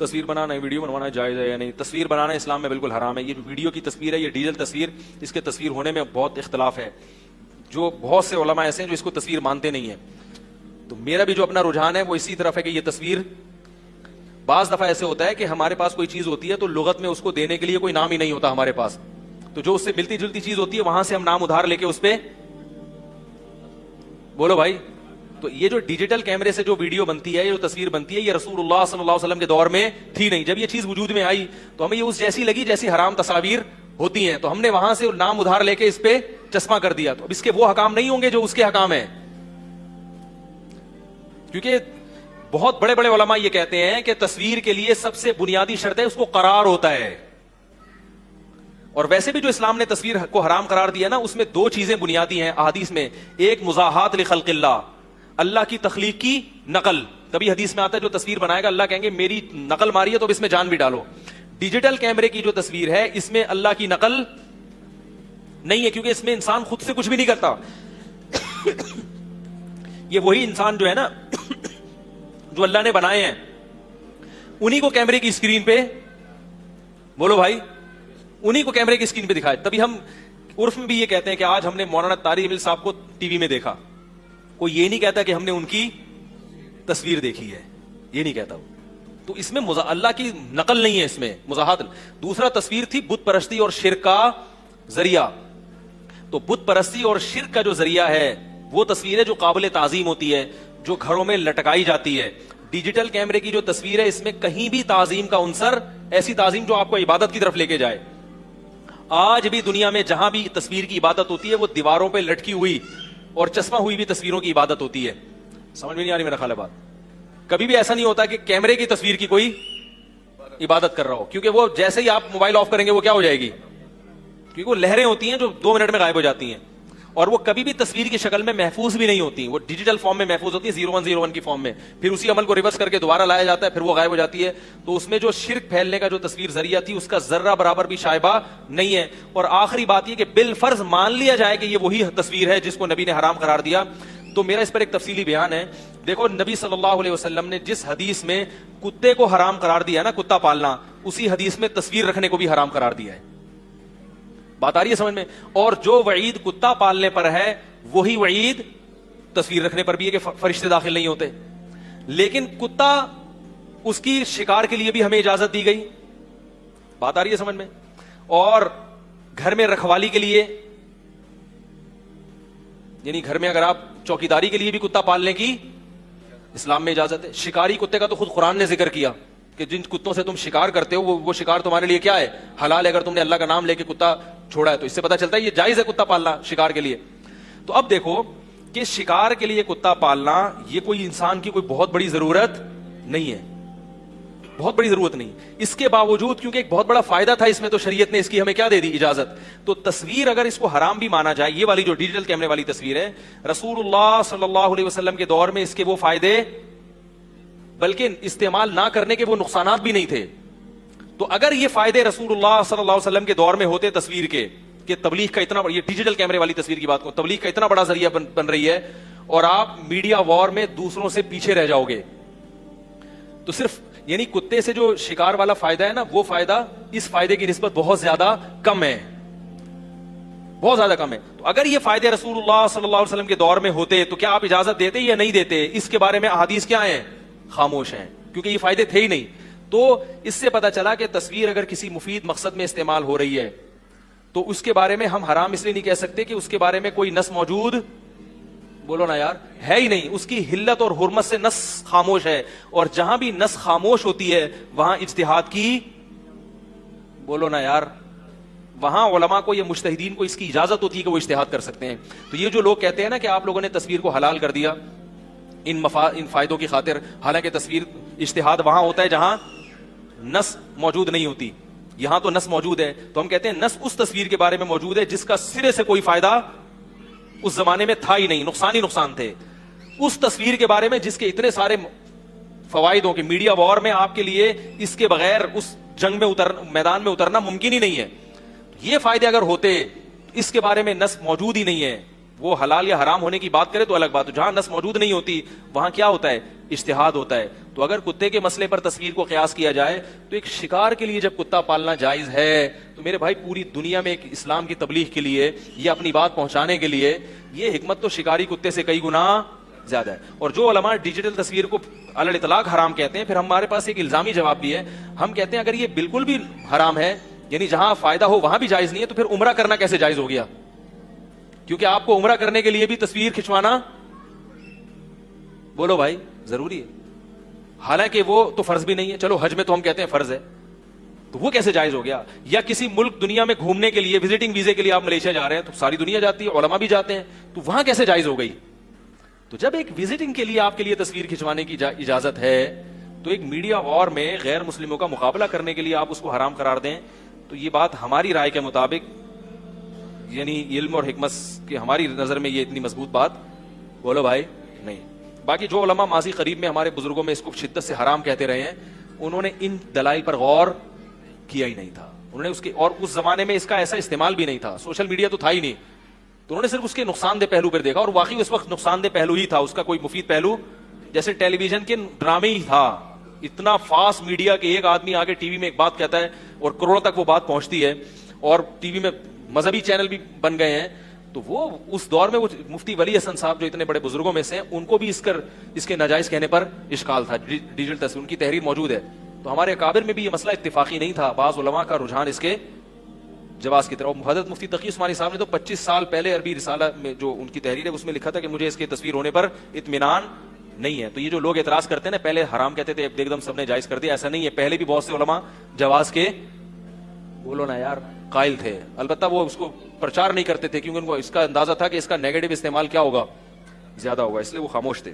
تصویر بنانا ویڈیو بنوانا جائز ہے یا نہیں. تصویر بنانا اسلام میں بالکل حرام ہے. یہ ویڈیو کی تصویر ہے, یہ ڈیجیٹل تصویر, اس کے تصویر ہونے میں بہت اختلاف ہے. جو بہت سے علماء ایسے ہیں جو اس کو تصویر مانتے نہیں ہیں. تو میرا بھی جو اپنا رجحان ہے وہ اسی طرف ہے کہ یہ تصویر, بعض دفعہ ایسے ہوتا ہے کہ ہمارے پاس کوئی چیز ہوتی ہے تو لغت میں اس کو دینے کے لیے کوئی نام ہی نہیں ہوتا ہمارے پاس, تو جو اس سے ملتی جلتی چیز ہوتی ہے وہاں سے ہم نام ادھار لے کے اس پہ, بولو بھائی. تو یہ جو ڈیجیٹل کیمرے سے جو ویڈیو بنتی ہے, یہ جو تصویر بنتی ہے, یہ رسول اللہ صلی اللہ علیہ وسلم کے دور میں تھی نہیں. جب یہ چیز وجود میں آئی تو ہمیں یہ اس جیسی لگی جیسی حرام تصاویر ہوتی ہیں, تو ہم نے وہاں سے نام ادھار لے کے اس پہ چشمہ کر دیا. تو اب اس کے وہ حکام نہیں ہوں گے جو اس کے حکام ہیں, کیونکہ بہت بڑے بڑے علماء یہ کہتے ہیں کہ تصویر کے لیے سب سے بنیادی شرط ہے اس کو قرار ہوتا ہے. اور ویسے بھی جو اسلام نے تصویر کو حرام قرار دیا نا, اس میں دو چیزیں بنیادی ہیں احادیث میں. ایک مزاحات لخلق اللہ, اللہ کی تخلیق کی نقل. کبھی حدیث میں آتا ہے جو تصویر بنائے گا اللہ کہیں گے میری نقل ماری ہے تو اب اس میں جان بھی ڈالو. ڈیجیٹل کیمرے کی جو تصویر ہے اس میں اللہ کی نقل نہیں ہے, کیونکہ اس میں انسان خود سے کچھ بھی نہیں کرتا. یہ وہی انسان جو ہے نا جو اللہ نے بنائے ہیں, انہی کو کیمرے کی اسکرین پہ, بولو بھائی, انہی کو کیمرے کی اسکرین پہ دکھائے. تبھی ہم عرف میں بھی یہ کہتے ہیں کہ آج ہم نے مولانا طارق جمیل صاحب کو ٹی وی میں دیکھا. کوئی یہ نہیں کہتا کہ ہم نے ان کی تصویر دیکھی ہے, یہ نہیں کہتا. تو اس میں اللہ کی نقل نہیں ہے, اس میں مزاحت. دوسرا تصویر تھی بت پرستی اور شرک کا ذریعہ. تو بت پرستی اور شرک کا جو ذریعہ ہے وہ تصویر ہے جو قابل تعظیم ہوتی ہے, جو گھروں میں لٹکائی جاتی ہے. ڈیجیٹل کیمرے کی جو تصویر ہے اس میں کہیں بھی تعظیم کا عنصر, ایسی تعظیم جو آپ کو عبادت کی طرف لے کے جائے. آج بھی دنیا میں جہاں بھی تصویر کی عبادت ہوتی ہے وہ دیواروں پہ لٹکی ہوئی اور چشمہ ہوئی بھی تصویروں کی عبادت ہوتی ہے. سمجھ میں نہیں آ رہی میرا خیال ہے بات. کبھی بھی ایسا نہیں ہوتا کہ کیمرے کی تصویر کی کوئی عبادت کر رہا ہو, کیونکہ وہ جیسے ہی آپ موبائل آف کریں گے وہ کیا ہو جائے گی, کیونکہ وہ لہریں ہوتی ہیں جو 2 منٹ میں غائب ہو جاتی ہیں, اور وہ کبھی بھی تصویر کی شکل میں محفوظ بھی نہیں ہوتی. وہ ڈیجیٹل فارم میں محفوظ ہوتی ہے, 0101 کی فارم میں. پھر اسی عمل کو ریورس کر کے دوبارہ لایا جاتا ہے, پھر وہ غائب ہو جاتی ہے. تو اس میں جو شرک پھیلنے کا جو تصویر ذریعہ تھی اس کا ذرہ برابر بھی شائبہ نہیں ہے. اور آخری بات یہ کہ بالفرض مان لیا جائے کہ یہ وہی تصویر ہے جس کو نبی نے حرام قرار دیا, تو میرا اس پر ایک تفصیلی بیان ہے. دیکھو نبی صلی اللہ علیہ وسلم نے جس حدیث میں کتے کو حرام قرار دیا نا, کتا پالنا, اسی حدیث میں تصویر رکھنے کو بھی حرام قرار دیا ہے. بات آ رہی ہے سمجھ میں؟ اور جو وعید کتا پالنے پر ہے وہی وعید تصویر رکھنے پر بھی ہے کہ فرشتے داخل نہیں ہوتے. لیکن کتا, اس کی شکار کے لیے بھی ہمیں اجازت دی گئی. بات آ رہی ہے سمجھ میں؟ اور گھر میں رکھوالی کے لیے, یعنی گھر میں اگر آپ چوکیداری کے لیے بھی کتا پالنے کی اسلام میں اجازت ہے. شکاری کتے کا تو خود قرآن نے ذکر کیا کہ جن کتوں سے تم شکار کرتے ہو وہ شکار تمہارے لیے کیا ہے, حلال ہے. اگر تم نے اللہ کا نام لے کے کتا چھوڑا ہے تو اس سے پتہ چلتا ہے یہ جائز ہے کتا پالنا شکار کے لیے. تو اب دیکھو کہ شکار کے لیے کتا پالنا یہ کوئی انسان کی کوئی بہت بڑی ضرورت نہیں ہے, بہت بڑی ضرورت نہیں. اس کے باوجود کیونکہ ایک بہت بڑا فائدہ تھا اس میں, تو شریعت نے اس کی ہمیں کیا دے دی, اجازت. تو تصویر اگر اس کو حرام بھی مانا جائے, یہ والی جو ڈیجیٹل کیمرے والی تصویر ہے, رسول اللہ صلی اللہ علیہ وسلم کے دور میں اس کے وہ فائدے, بلکہ استعمال نہ کرنے کے وہ نقصانات بھی نہیں تھے. تو اگر یہ فائدے رسول اللہ صلی اللہ علیہ وسلم کے دور میں ہوتے تصویر کے, کہ تبلیغ کا اتنا, یہ ڈیجیٹل کیمرے والی تصویر کی بات کو, تبلیغ کا اتنا بڑا ذریعہ بن رہی ہے, اور آپ میڈیا وار میں دوسروں سے پیچھے رہ جاؤ گے, تو صرف یعنی کتے سے جو شکار والا فائدہ ہے نا, وہ فائدہ اس فائدے کی نسبت بہت زیادہ کم ہے, بہت زیادہ کم ہے. تو اگر یہ فائدے رسول اللہ صلی اللہ علیہ وسلم کے دور میں ہوتے تو کیا آپ اجازت دیتے یا نہیں دیتے؟ اس کے بارے میں احادیث کیا ہیں, خاموش ہیں, کیونکہ یہ فائدے تھے ہی نہیں. تو اس سے پتہ چلا کہ تصویر اگر کسی مفید مقصد میں استعمال ہو رہی ہے تو اس کے بارے میں ہم حرام اس لیے نہیں کہہ سکتے کہ اس کے بارے میں کوئی نص موجود, بولو نا یار, ہے ہی نہیں. اس کی حلت اور حرمت سے نص خاموش ہے, اور جہاں بھی نص خاموش ہوتی ہے وہاں اجتہاد کی, بولو نا یار, وہاں علماء کو, یہ مجتہدین کو اس کی اجازت ہوتی ہے کہ وہ اجتہاد کر سکتے ہیں. تو یہ جو لوگ کہتے ہیں نا کہ آپ لوگوں نے تصویر کو حلال کر دیا ان فائدوں کی خاطر, حالانکہ تصویر اجتہاد وہاں ہوتا ہے جہاں نص موجود نہیں ہوتی. یہاں تو نص موجود ہے, تو ہم کہتے ہیں نص اس تصویر کے بارے میں موجود ہے جس کا سرے سے کوئی فائدہ اس زمانے میں تھا ہی نہیں, نقصان ہی نقصان تھے. اس تصویر کے بارے میں جس کے اتنے سارے فوائد ہوں کہ میڈیا وار میں آپ کے لیے اس کے بغیر اس جنگ میں میدان میں اترنا ممکن ہی نہیں ہے. یہ فائدے اگر ہوتے, اس کے بارے میں نص موجود ہی نہیں ہے, وہ حلال یا حرام ہونے کی بات کرے تو الگ بات. جہاں نص موجود نہیں ہوتی وہاں کیا ہوتا ہے, اجتہاد ہوتا ہے. تو اگر کتے کے مسئلے پر تصویر کو قیاس کیا جائے تو ایک شکار کے لیے جب کتا پالنا جائز ہے تو میرے بھائی پوری دنیا میں ایک اسلام کی تبلیغ کے لیے یا اپنی بات پہنچانے کے لیے یہ حکمت تو شکاری کتے سے کئی گنا زیادہ ہے. اور جو علماء ڈیجیٹل تصویر کو علی الاطلاق حرام کہتے ہیں, پھر ہمارے پاس ایک الزامی جواب بھی ہے. ہم کہتے ہیں اگر یہ بالکل بھی حرام ہے, یعنی جہاں فائدہ ہو وہاں بھی جائز نہیں ہے, تو پھر عمرہ کرنا کیسے جائز ہو گیا؟ کیونکہ آپ کو عمرہ کرنے کے لیے بھی تصویر کھنچوانا, بولو بھائی, ضروری ہے. حالانکہ وہ تو فرض بھی نہیں ہے. چلو حج میں تو ہم کہتے ہیں فرض ہے, تو وہ کیسے جائز ہو گیا؟ یا کسی ملک دنیا میں گھومنے کے لیے وزٹنگ ویزے کے لیے آپ ملیشیا جا رہے ہیں, تو ساری دنیا جاتی ہے, علماء بھی جاتے ہیں, تو وہاں کیسے جائز ہو گئی؟ تو جب ایک وزٹنگ کے لیے آپ کے لیے تصویر کھنچوانے کی اجازت ہے, تو ایک میڈیا وار میں غیر مسلموں کا مقابلہ کرنے کے لیے آپ اس کو حرام قرار دیں, تو یہ بات ہماری رائے کے مطابق, یعنی علم اور حکمت کی ہماری نظر میں یہ اتنی مضبوط بات, بولو بھائی, نہیں. باقی جو علماء ماضی قریب میں ہمارے بزرگوں میں اس کو شدت سے حرام کہتے رہے ہیں, انہوں نے ان دلائل پر غور کیا ہی نہیں تھا. انہوں نے اس کے, اور اس زمانے میں اس کا ایسا استعمال بھی نہیں تھا, سوشل میڈیا تو تھا ہی نہیں, تو انہوں نے صرف اس کے نقصان دہ پہلو پر دیکھا, اور واقعی اس وقت نقصان دہ پہلو ہی تھا, اس کا کوئی مفید پہلو جیسے ٹیلی ویژن کے ڈرامے ہی تھا. اتنا فاسٹ میڈیا کہ ایک آدمی آگے ٹی وی میں ایک بات کہتا ہے اور کروڑوں تک وہ بات پہنچتی ہے, اور ٹی وی میں مذہبی چینل بھی بن گئے ہیں. تو وہ اس دور میں وہ مفتی ولی حسن صاحب جو اتنے بڑے بزرگوں میں سے ہیں, ان کو بھی اس کے ناجائز کہنے پر اشکال تھا. ڈیجیٹل تصویر, ان کی تحریر موجود ہے. تو ہمارے اکابر میں بھی یہ مسئلہ اتفاقی نہیں تھا, بعض علماء کا رجحان اس کے جواز کی طرف. حضرت مفتی تقی عثمانی صاحب نے تو 25 سال پہلے عربی رسالہ میں جو ان کی تحریر ہے اس میں لکھا تھا کہ مجھے اس کی تصویر ہونے پر اطمینان نہیں ہے. تو یہ جو لوگ اعتراض کرتے ہیں نا, پہلے حرام کہتے تھے, ایک دم سب نے جائز کر دیا, ایسا نہیں ہے. پہلے بھی بہت سے علماء جواز کے, بولو نا یار, قائل تھے. البتہ وہ اس کو پرچار نہیں کرتے تھے کیونکہ ان کو اس کا اندازہ تھا کہ اس کا نیگیٹو استعمال کیا ہوگا, زیادہ ہوگا, اس لیے وہ خاموش تھے.